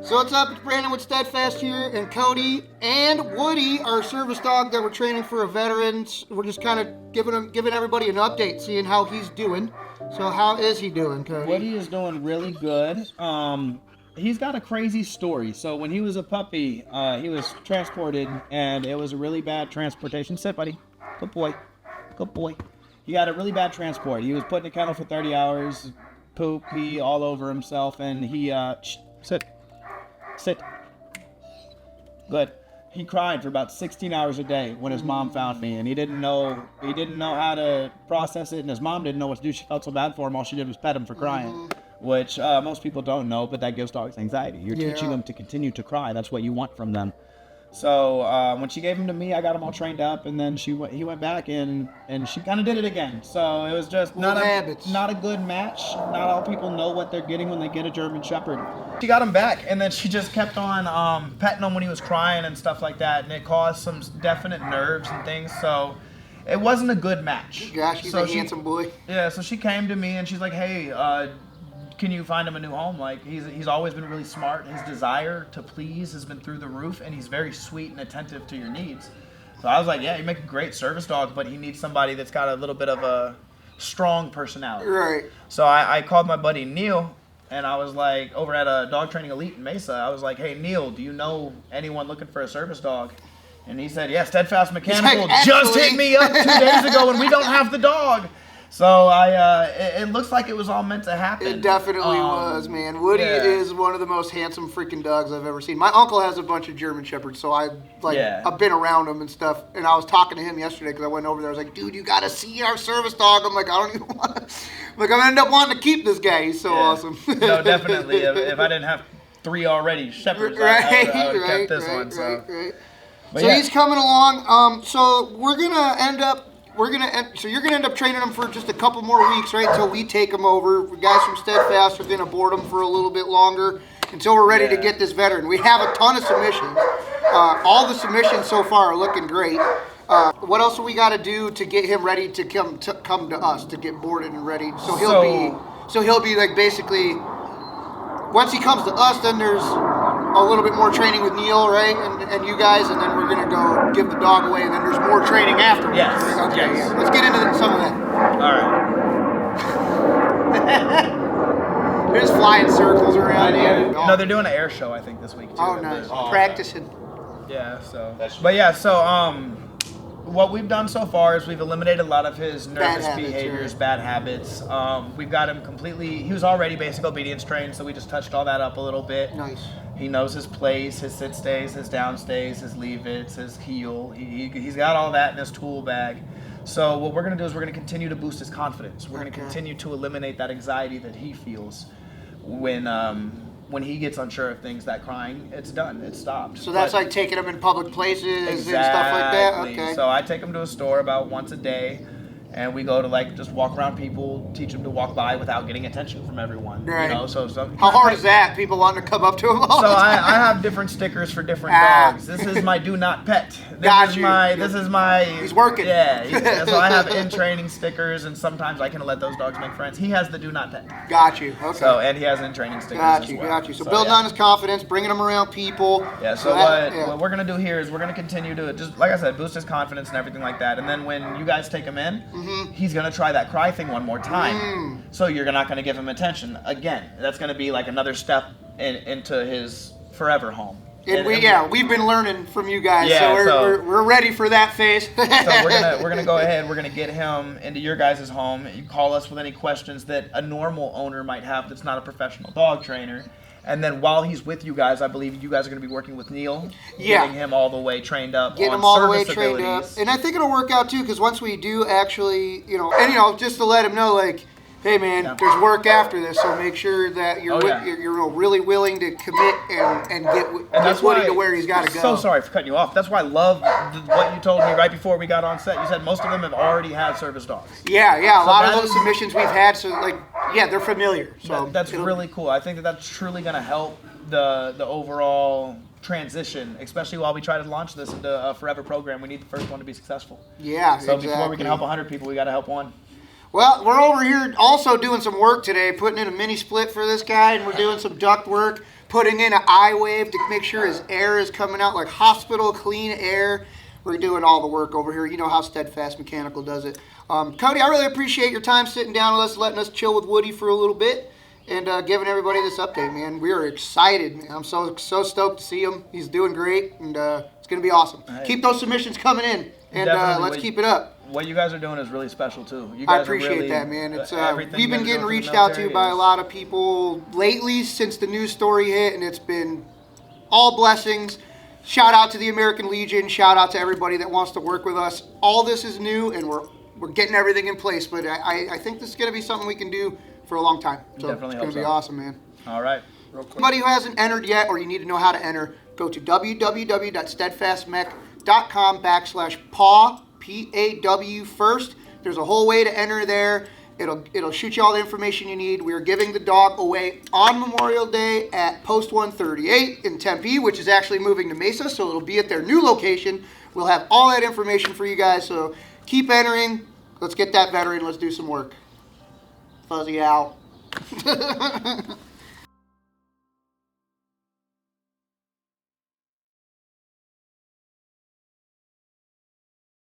So what's up? It's Brandon with Steadfast here, and Cody and Woody, our service dog that we're training for a veterans. We're just kind of giving everybody an update, seeing how he's doing. So how is he doing, Cody? Woody is doing really good. He's got a crazy story. So when he was a puppy, he was transported, and it was a really bad transportation. Sit, buddy. Good boy. Good boy. He got a really bad transport. He was put in a kennel for 30 hours, poop, pee all over himself, and he, sit. Sit. Good. He cried for about 16 hours a day when his mom found me, and he didn't know how to process it, and his mom didn't know what to do. She felt so bad for him. All she did was pet him for crying, which most people don't know, but that gives dogs anxiety. You're teaching them to continue to cry. That's what you want from them. So when she gave him to me, I got him all trained up, and then he went back and she kind of did it again. So it was just not a good match. Not all people know what they're getting when they get a German Shepherd. She got him back, and then she just kept on petting him when he was crying and stuff like that, and it caused some definite nerves and things. So it wasn't a good match. Gosh, he's a handsome boy. Yeah, so she came to me and she's like, "Hey, can you find him a new home?" Like, he's always been really smart. His desire to please has been through the roof, and he's very sweet and attentive to your needs. So I was like, yeah, you make a great service dog, but he needs somebody that's got a little bit of a strong personality. Right. So I called my buddy Neil, and I was like, over at a dog training elite in Mesa, I was like, "Hey, Neil, do you know anyone looking for a service dog?" And he said, "Yeah, Steadfast Mechanical just hit me up 2 days ago, and we don't have the dog." So it looks like it was all meant to happen. It definitely was, man. Woody is one of the most handsome freaking dogs I've ever seen. My uncle has a bunch of German Shepherds, so I've been around them and stuff. And I was talking to him yesterday because I went over there. I was like, "Dude, you got to see our service dog." I'm like, "I don't even want to." I'm gonna end up wanting to keep this guy. He's so awesome. No, definitely. If I didn't have 3 already Shepherds, I would have kept this one. So. So he's coming along. So we're gonna end up. So you're gonna end up training them for just a couple more weeks, right? Until we take them over. The guys from Steadfast are gonna board them for a little bit longer until we're ready to get this veteran. We have a ton of submissions. All the submissions so far are looking great. What else do we got to do to get him ready to come to us to get boarded and ready? So he'll be like basically. Once he comes to us, then there's a little bit more training with Neil, right, and you guys, and then we're gonna go give the dog away, and then there's more training after. Yes. Okay. Yes. Yeah. Let's get into some of that. All right. They're just flying circles around here. No, they're doing an air show, I think, this week too. Oh, nice. Practicing. Yeah. So. What we've done so far is we've eliminated a lot of his nervous behaviors, bad habits. We've got him completely. He was already basic obedience trained, so we just touched all that up a little bit. Nice. He knows his place, his sit stays, his down stays, his leave its, his heel. He's got all that in his tool bag. So what we're going to do is we're going to continue to boost his confidence. We're going to continue to eliminate that anxiety that he feels when he gets unsure of things. That crying, it's done, it's stopped. So that's like taking him in public places and stuff like that? Okay. So I take him to a store about once a day, and we go to just walk around people, teach them to walk by without getting attention from everyone. Right. You know, how hard is that? People wanting to come up to him all So the time? I have different stickers for different dogs. This is my do not pet. This is my. He's working. Yeah. So I have in training stickers, and sometimes I can let those dogs make friends. He has the do not pet. Got you. Okay. So and he has in training stickers as well. Got you. So building on his confidence, bringing him around people. Yeah. So what we're gonna do here is we're gonna continue to just, like I said, boost his confidence and everything like that. And then when you guys take him in, he's gonna try that cry thing one more time. So you're not gonna give him attention again. That's gonna be like another step into his forever home. We've been learning from you guys, so we're ready for that phase. So we're gonna go ahead. We're gonna get him into your guys' home. You call us with any questions that a normal owner might have that's not a professional dog trainer. And then while he's with you guys, I believe you guys are going to be working with Neil, getting him all the way trained up, getting him all the way trained up. And I think it'll work out too, because once we do actually, just to let him know, like, hey man, there's work after this, so make sure that you're really willing to commit and get Woody to where he's got to go. So sorry for cutting you off. That's why I love what you told me right before we got on set. You said most of them have already had service dogs. Yeah. A lot of those submissions we've had, they're familiar. So that's really cool. I think that's truly going to help the overall transition, especially while we try to launch this into a forever program. We need the first one to be successful. Yeah, so before we can help 100 people, we got to help one. Well, we're over here also doing some work today, putting in a mini split for this guy, and we're doing some duct work. putting in an eye wave to make sure his air is coming out like hospital clean air. We're doing all the work over here. You know how Steadfast Mechanical does it. Cody, I really appreciate your time sitting down with us, letting us chill with Woody for a little bit, and giving everybody this update, man. We are excited, man. I'm so stoked to see him. He's doing great, and it's going to be awesome. Right. Keep those submissions coming in, and let's keep it up. What you guys are doing is really special too. You guys I appreciate really, that, man. It's everything we've been you guys are getting doing for the reached out to military by a is- lot of people lately since the news story hit, and it's been all blessings. Shout out to the American Legion. Shout out to everybody that wants to work with us. All this is new, and we're getting everything in place. But I think this is going to be something we can do for a long time. So Definitely it's going to be hope so. awesome, man. All right. Real quick. Anybody who hasn't entered yet, or you need to know how to enter, go to www.steadfastmech.com/PAW, P-A-W first. There's a whole way to enter there. It'll shoot you all the information you need. We are giving the dog away on Memorial Day at Post 138 in Tempe, which is actually moving to Mesa, so it'll be at their new location. We'll have all that information for you guys, so keep entering. Let's get that veteran. Let's do some work. Fuzzy out.